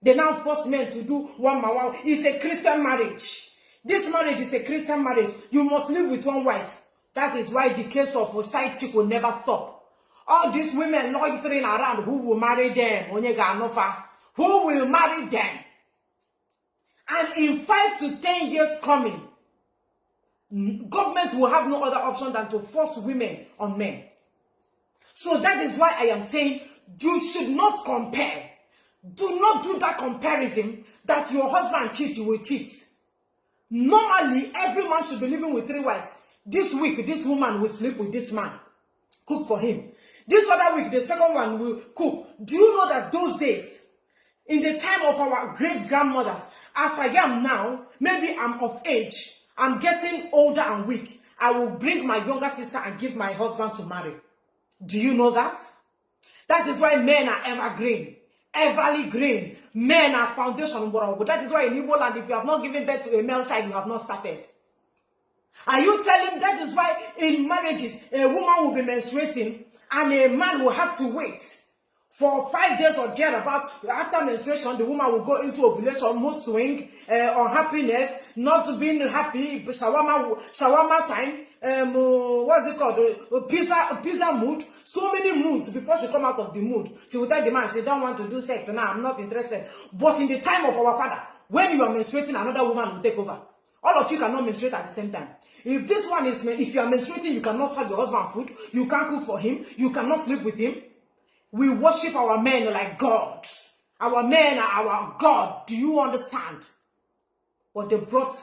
They now force men to do one man one. It's a Christian marriage. This marriage is a Christian marriage. You must live with one wife. That is why the case of a side chick will never stop. All these women loitering around, who will marry them? Who will marry them? And in 5 to 10 years coming, government will have no other option than to force women on men. So that is why I am saying you should not compare. Do not do that comparison that your husband cheats, you will cheat. Normally, every man should be living with 3 wives. This week, this woman will sleep with this man. Cook for him. This other week, the second one will cook. Do you know that those days, in the time of our great-grandmothers, as I am now, maybe I'm of age, I'm getting older and weak, I will bring my younger sister and give my husband to marry. Do you know that? That is why men are evergreen. Everly green. Men are foundation. But that is why in Igbo land, if you have not given birth to a male child, you have not started. Are you telling that is why in marriages, a woman will be menstruating and a man will have to wait for 5 days or thereabout? After menstruation, the woman will go into ovulation, mood swing, unhappiness, not being happy, shawarma time, what's it called? Pizza mood. So many moods before she come out of the mood. She will tell the man she don't want to do sex. Now I'm not interested. But in the time of our father, when you are menstruating, another woman will take over. All of you cannot menstruate at the same time. If this one is, if you are menstruating, you cannot serve your husband food. You can't cook for him. You cannot sleep with him. We worship our men like God. Our men are our God. Do you understand? But they brought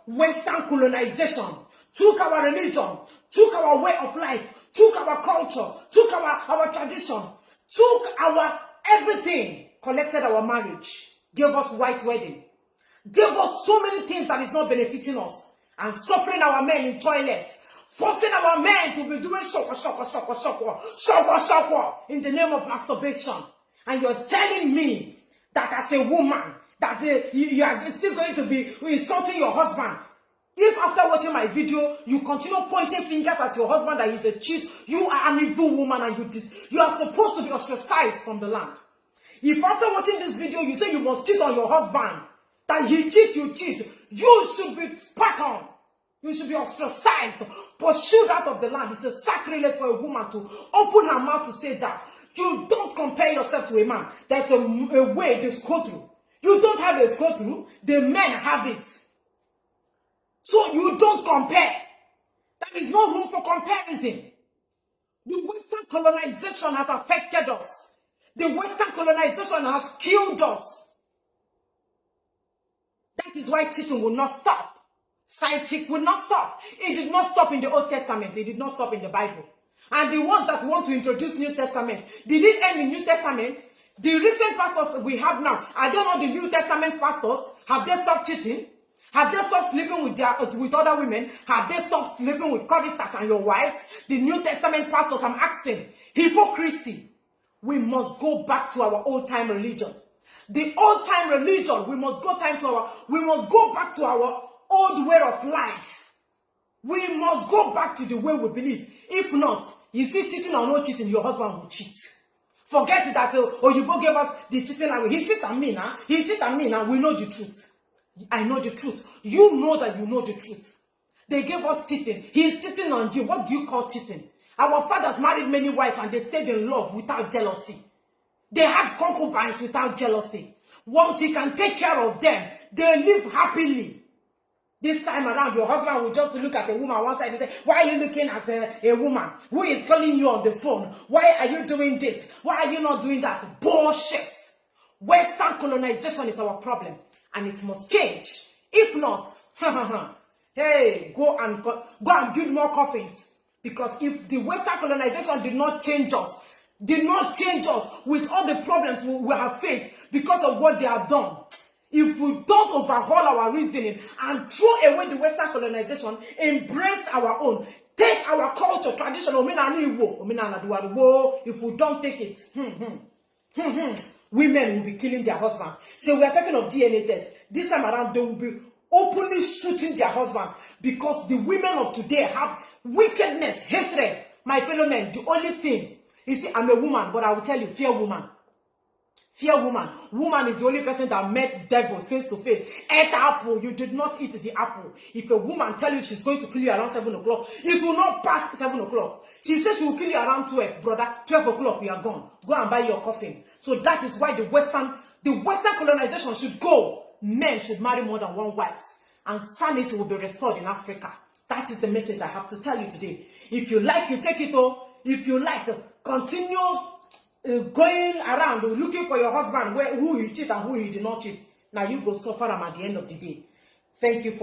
Western colonization, took our religion, took our way of life, took our culture, took our tradition, took our everything, collected our marriage, gave us white wedding, gave us so many things that is not benefiting us, and suffering our men in toilets, forcing our men to be doing shakwa in the name of masturbation. And you're telling me that as a woman, that you are still going to be insulting your husband. If after watching my video, you continue pointing fingers at your husband that he's a cheat, you are an evil woman and you are supposed to be ostracized from the land. If after watching this video, you say you must cheat on your husband, that he cheat, you cheat, you should be spat on. You should be ostracized, pursued out of the land. It's a sacrilege for a woman to open her mouth to say that. You don't compare yourself to a man. There's a way to go through. You don't have a go through. The men have it. So you don't compare. There is no room for comparison. The Western colonization has affected us. The Western colonization has killed us. That is why cheating will not stop. Side chick will not stop. It did not stop in the Old Testament. It did not stop in the Bible. And the ones that want to introduce New Testament, did it end in New Testament? The recent pastors we have now, I don't know the New Testament pastors, have they stopped cheating? Have they stopped sleeping with other women? Have they stopped sleeping with choristers and your wives? The New Testament pastors, I'm asking, hypocrisy. We must go back to our old-time religion. The old-time religion, we must go back to our old way of life. We must go back to the way we believe. If not, you see, cheating or no cheating, your husband will cheat. Forget that, you both gave us the cheating language. He cheated on me now. He cheated on me now. We know the truth. I know the truth. You know that you know the truth. They gave us cheating. He is cheating on you. What do you call cheating? Our fathers married many wives and they stayed in love without jealousy. They had concubines without jealousy. Once he can take care of them, they live happily. This time around, your husband will just look at a woman one side and say, why are you looking at a woman who is calling you on the phone? Why are you doing this? Why are you not doing that? Bullshit. Western colonization is our problem and it must change. If not, hey, go and build more coffins. Because if the Western colonization did not change us with all the problems we have faced because of what they have done, if we don't overhaul our reasoning and throw away the Western colonization, embrace our own, take our culture, tradition, if we don't take it, women will be killing their husbands. So we are talking of DNA test. This time around, they will be openly shooting their husbands because the women of today have wickedness, hatred. My fellow men, the only thing, you see, I'm a woman, but I will tell you, fear Fear woman. Woman is the only person that met devils face to face. Ate the apple. You did not eat the apple. If a woman tell you she's going to kill you around 7 o'clock, it will not pass 7 o'clock. She says she will kill you around 12, brother. 12 o'clock, we are gone. Go and buy your coffin. So that is why the Western colonization should go. Men should marry more than one wife. And sanity will be restored in Africa. That is the message I have to tell you today. If you like, you take it all. If you like, continue going around looking for your husband who he cheat and who he did not cheat. Now you go suffer him at the end of the day. Thank you for